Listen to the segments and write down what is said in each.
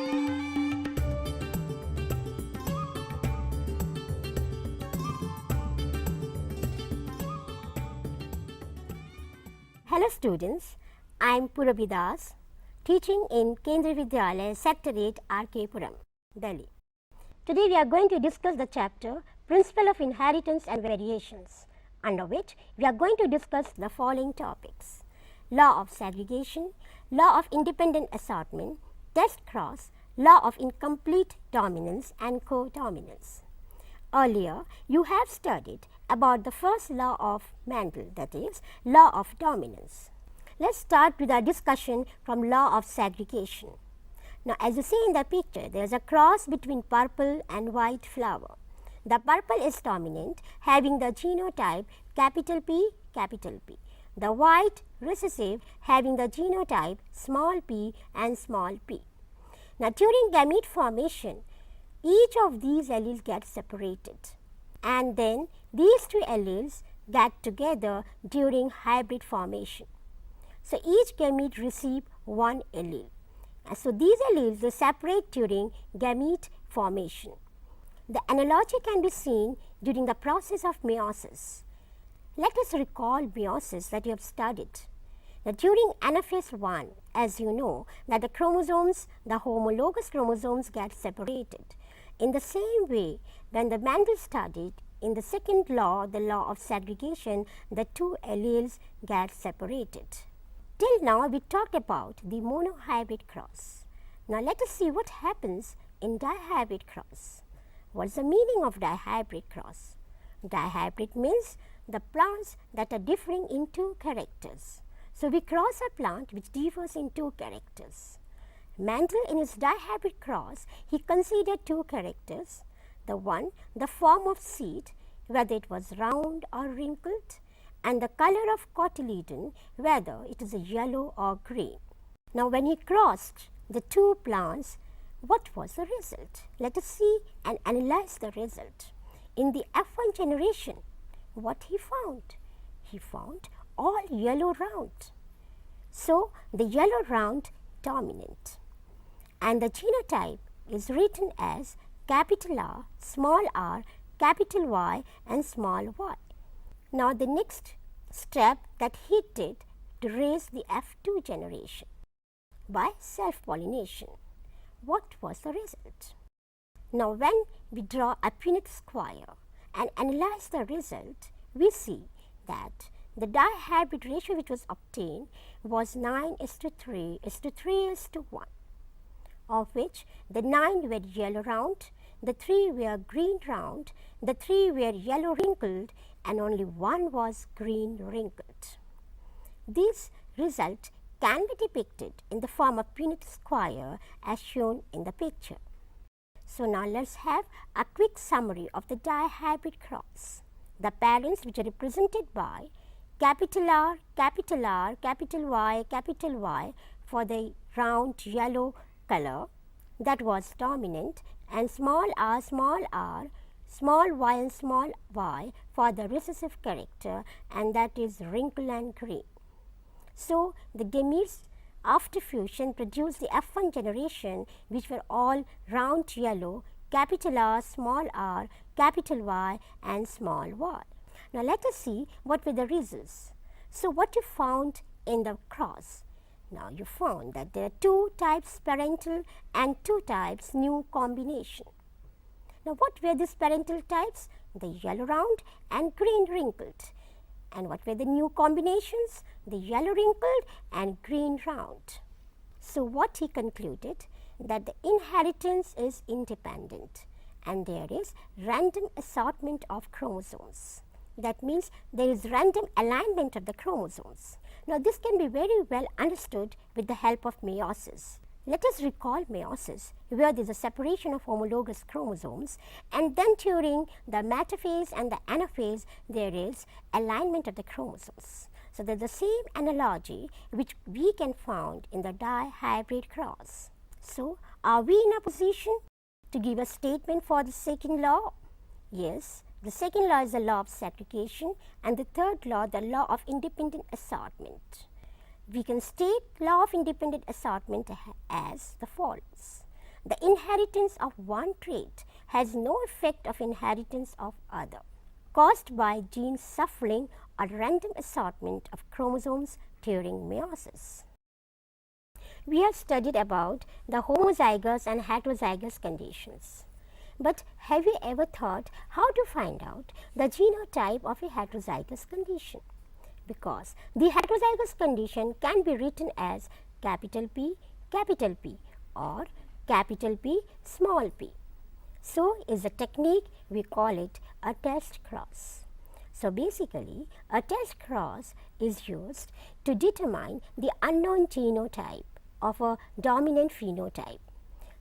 Hello students, I am Purabhi Das, teaching in Kendriya Vidyalaya Sector 8 RK Puram, Delhi. Today we are going to discuss the chapter Principle of Inheritance and Variations, under which we are going to discuss the following topics: Law of Segregation, Law of Independent Assortment, Test Cross, Law of Incomplete Dominance and Co-Dominance. Earlier, you have studied about the first law of Mendel, that is, law of dominance. Let's start with our discussion from law of segregation. Now, as you see in the picture, there is a cross between purple and white flower. The purple is dominant, having the genotype capital P, capital P. The white recessive, having the genotype small p and small p. Now, during gamete formation, each of these alleles get separated, and then these two alleles get together during hybrid formation. So, each gamete receives one allele. And so, these alleles they separate during gamete formation. The analogy can be seen during the process of meiosis. Let us recall meiosis that you have studied. Now, during anaphase 1, as you know, that the chromosomes, the homologous chromosomes get separated. In the same way, when the Mendel studied in the second law, the law of segregation, the two alleles get separated. Till now, we talked about the monohybrid cross. Now, let us see what happens in dihybrid cross. What is the meaning of dihybrid cross? Dihybrid means the plants that are differing in two characters. So, we cross a plant which differs in two characters. Mendel, in his dihybrid cross, he considered two characters. The one, the form of seed, whether it was round or wrinkled, and the color of cotyledon, whether it is a yellow or green. Now, when he crossed the two plants, what was the result? Let us see and analyze the result. In the F1 generation, what he found? He found all yellow round. So, the yellow round dominant, and the genotype is written as capital R, small r, capital Y and small y. Now, the next step that he did to raise the F2 generation by self-pollination. What was the result? Now, when we draw a Punnett square and analyze the result, we see that the dihybrid ratio which was obtained was 9:3:1, of which the 9 were yellow round, the 3 were green round, the 3 were yellow wrinkled, and only 1 was green wrinkled. This result can be depicted in the form of Punnett square as shown in the picture. So, now let us have a quick summary of the dihybrid cross. The parents, which are represented by capital R, capital Y, capital Y for the round yellow color that was dominant, and small r, small y and small y for the recessive character, and that is wrinkle and green. So, the gametes after fusion produced the F1 generation, which were all round yellow, capital R, capital Y and small y. Now, let us see what were the results. So, what you found in the cross? Now, you found that there are two types parental and two types new combination. Now, what were these parental types? The yellow round and green wrinkled. And what were the new combinations? The yellow wrinkled and green round. So, what he concluded? That the inheritance is independent and there is random assortment of chromosomes. That means there is random alignment of the chromosomes. Now, this can be very well understood with the help of meiosis. Let us recall meiosis, where there is a separation of homologous chromosomes, and then during the metaphase and the anaphase, there is alignment of the chromosomes. So, there is the same analogy which we can find in the dihybrid cross. So, are we in a position to give a statement for the second law? Yes. The second law is the law of segregation, and the third law, the law of independent assortment. We can state law of independent assortment as the follows. the inheritance of one trait has no effect of inheritance of other, caused by genes shuffling or random assortment of chromosomes during meiosis. We have studied about the homozygous and heterozygous conditions. But have you ever thought how to find out the genotype of a heterozygous condition? Because the heterozygous condition can be written as capital P or capital P small p. So is the technique, we call it a test cross. So basically a test cross is used to determine the unknown genotype of a dominant phenotype.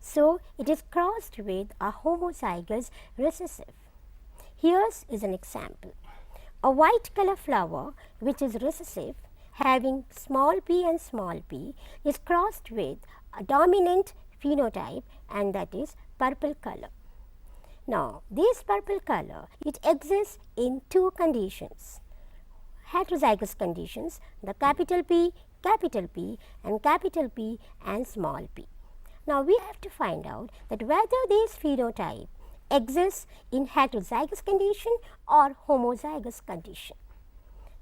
So it is crossed with a homozygous recessive. Here is an example. A white color flower which is recessive having small p and small p is crossed with a dominant phenotype, and that is purple color. Now this purple color, it exists in two conditions. Heterozygous conditions, the capital P and capital P and small p. Now we have to find out that whether this phenotype exists in heterozygous condition or homozygous condition.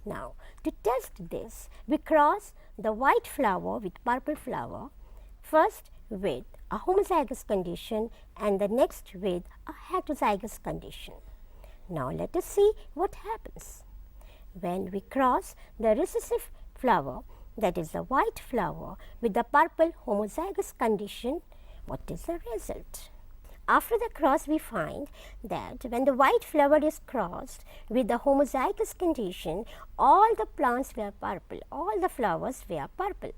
Now to test this, we cross the white flower with purple flower, first with a homozygous condition and the next with a heterozygous condition. Now let us see what happens. When we cross the recessive flower, that is the white flower, with the purple homozygous condition, what is the result? After the cross, we find that when the white flower is crossed with the homozygous condition, all the plants were purple, all the flowers were purple.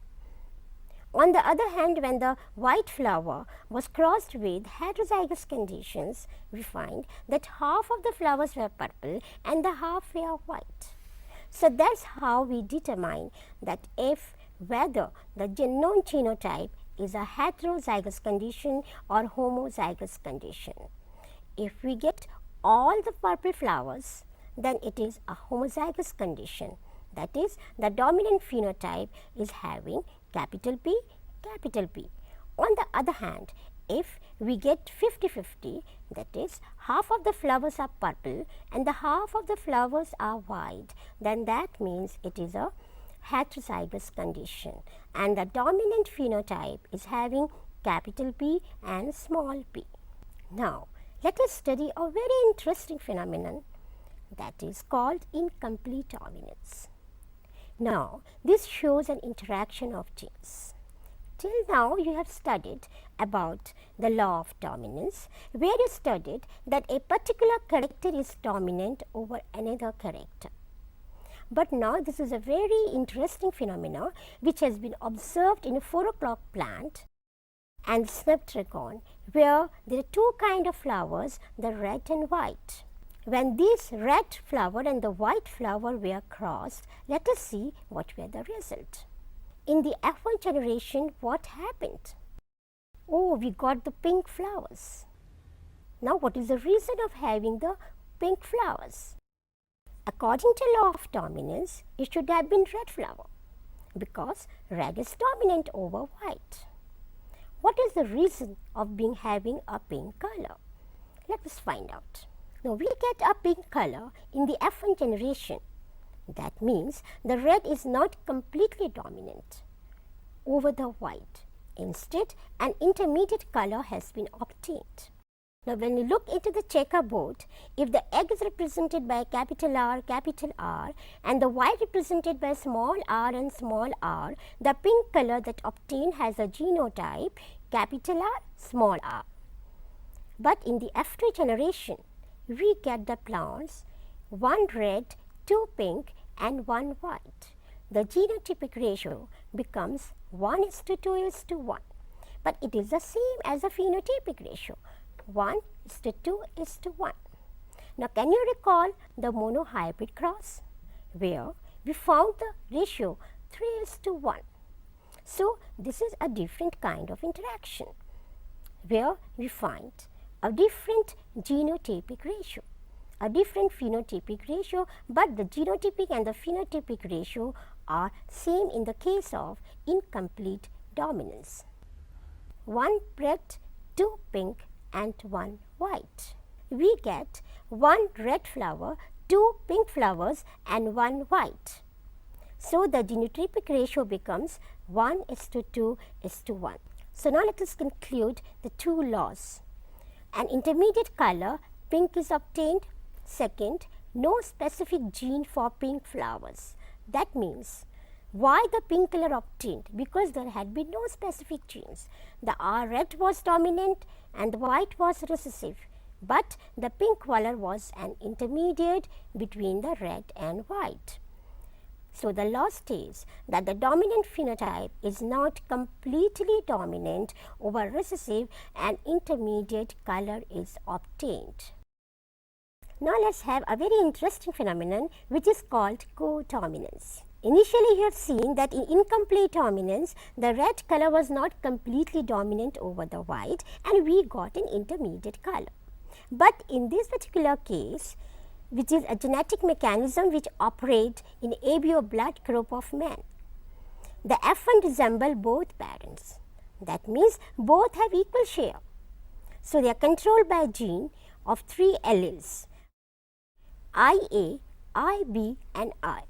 On the other hand, when the white flower was crossed with heterozygous conditions, we find that half of the flowers were purple and the half were white. So that's how we determine that if whether the known genotype is a heterozygous condition or homozygous condition. If we get all the purple flowers, then it is a homozygous condition. That is, the dominant phenotype is having capital P. On the other hand, if we get 50-50, that is half of the flowers are purple and the half of the flowers are white, then that means it is a heterozygous condition and the dominant phenotype is having capital P and small p. Now let us study a very interesting phenomenon that is called incomplete dominance. Now this shows an interaction of genes. Till now you have studied about the law of dominance, where you studied that a particular character is dominant over another character. But now this is a very interesting phenomenon which has been observed in a 4 o'clock plant and snapdragon, where there are two kinds of flowers, the red and white. When this red flower and the white flower were crossed, let us see what were the result. In the F1 generation, what happened? Oh, we got the pink flowers. Now what is the reason of having the pink flowers? According to law of dominance, it should have been red flower because red is dominant over white. What is the reason of having a pink color? Let us find out. Now we get a pink color in the F1 generation. That means the red is not completely dominant over the white. Instead, an intermediate color has been obtained. Now when you look into the checkerboard, if the egg is represented by capital R and the white represented by small r and small r, the pink color that obtained has a genotype capital R, small r. But in the F2 generation, we get the plants 1 red, 2 pink and 1 white. The genotypic ratio becomes 1:2:1, but it is the same as the phenotypic ratio, 1:2:1. Now can you recall the monohybrid cross, where we found the ratio 3:1. So this is a different kind of interaction, where we find a different genotypic ratio, a different phenotypic ratio, but the genotypic and the phenotypic ratio are same in the case of incomplete dominance. 1 red, 2 pink and 1 white. We get 1 red flower, 2 pink flowers and 1 white. So the genotypic ratio becomes 1:2:1. So now let us conclude the two laws. An intermediate color, pink, is obtained. Second, no specific gene for pink flowers. That means, why the pink color obtained? Because there had been no specific genes. The red was dominant and the white was recessive, but the pink color was an intermediate between the red and white. So the law states that the dominant phenotype is not completely dominant over recessive and intermediate color is obtained. Now let's have a very interesting phenomenon which is called codominance. Initially you have seen that in incomplete dominance, the red color was not completely dominant over the white and we got an intermediate color. But in this particular case, which is a genetic mechanism which operates in ABO blood group of men, the F1 resemble both parents. That means both have equal share. So they are controlled by a gene of 3 alleles, IA, IB and I.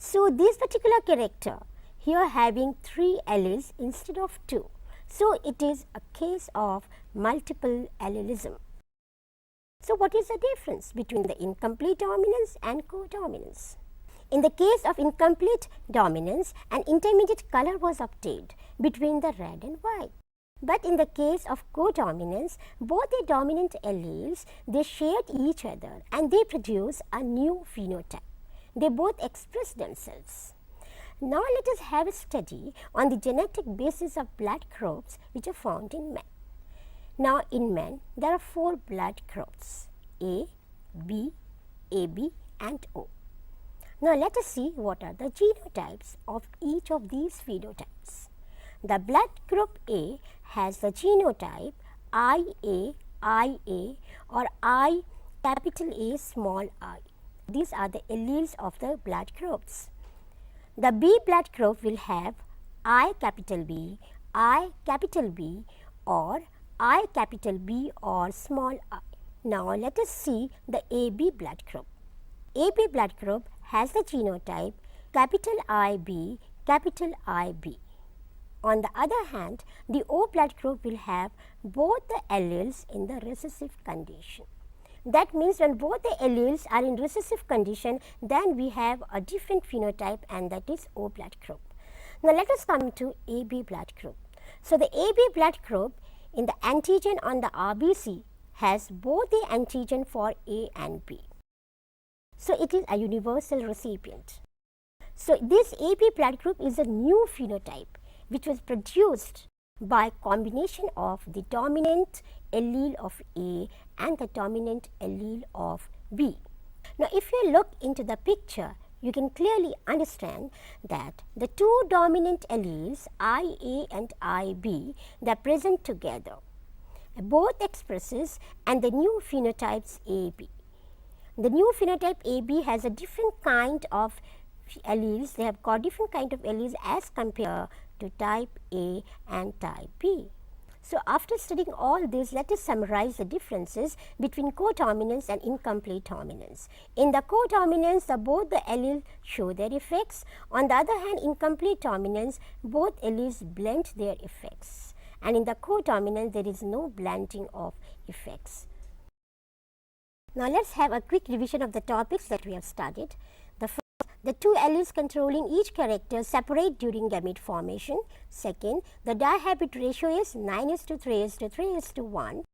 So this particular character here having 3 alleles instead of 2. So it is a case of multiple allelism. So what is the difference between the incomplete dominance and codominance? In the case of incomplete dominance, an intermediate color was obtained between the red and white. But in the case of codominance, both the dominant alleles, they shared each other and they produce a new phenotype. They both express themselves. Now let us have a study on the genetic basis of blood groups which are found in men. Now in men, there are 4 blood groups, A, B, AB and O. Now let us see what are the genotypes of each of these phenotypes. The blood group A has the genotype IA, IA or I capital A small I. These are the alleles of the blood groups. The B blood group will have I capital B, I capital B or I capital B or small I. Now let us see the AB blood group. AB blood group has the genotype capital IB, capital IB. On the other hand, the O blood group will have both the alleles in the recessive condition. That means when both the alleles are in recessive condition, then we have a different phenotype and that is O blood group. Now let us come to AB blood group. So the AB blood group in the antigen on the RBC has both the antigen for A and B. So it is a universal recipient. So this AB blood group is a new phenotype which was produced by combination of the dominant allele of A and the dominant allele of B. Now if you look into the picture, you can clearly understand that the 2 dominant alleles IA and IB, they are present together. Both expresses and the new phenotypes AB. The new phenotype AB has a different kind of alleles. They have got different kind of alleles as compared to type A and type B. So after studying all this, let us summarize the differences between codominance and incomplete dominance. In the codominance, both the alleles show their effects. On the other hand, incomplete dominance, both alleles blend their effects. And in the codominance, there is no blending of effects. Now let's have a quick revision of the topics that we have studied. The 2 alleles controlling each character separate during gamete formation. Second, the dihabit ratio is 9:3:3:1.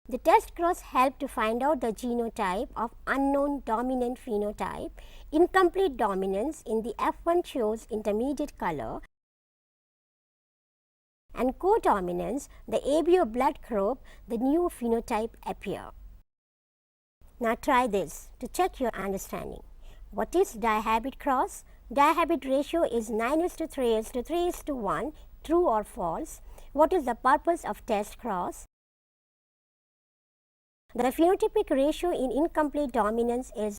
The test cross help to find out the genotype of unknown dominant phenotype. Incomplete dominance in the F1 shows intermediate color. And codominance, the ABO blood group, the new phenotype appear. Now try this to check your understanding. What is dihabit cross? Dihabit ratio is 9:3:3:1, true or false? What is the purpose of test cross? The phenotypic ratio in incomplete dominance is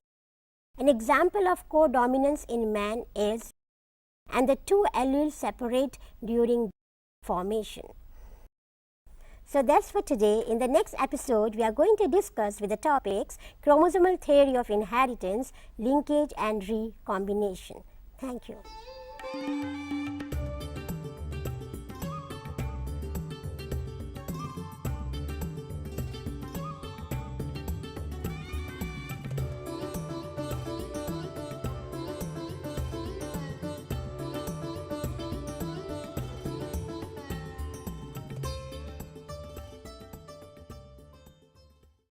an example of codominance in man is, and the 2 alleles separate during formation. So that's for today. In the next episode, we are going to discuss with the topics chromosomal theory of inheritance, linkage and recombination. Thank you.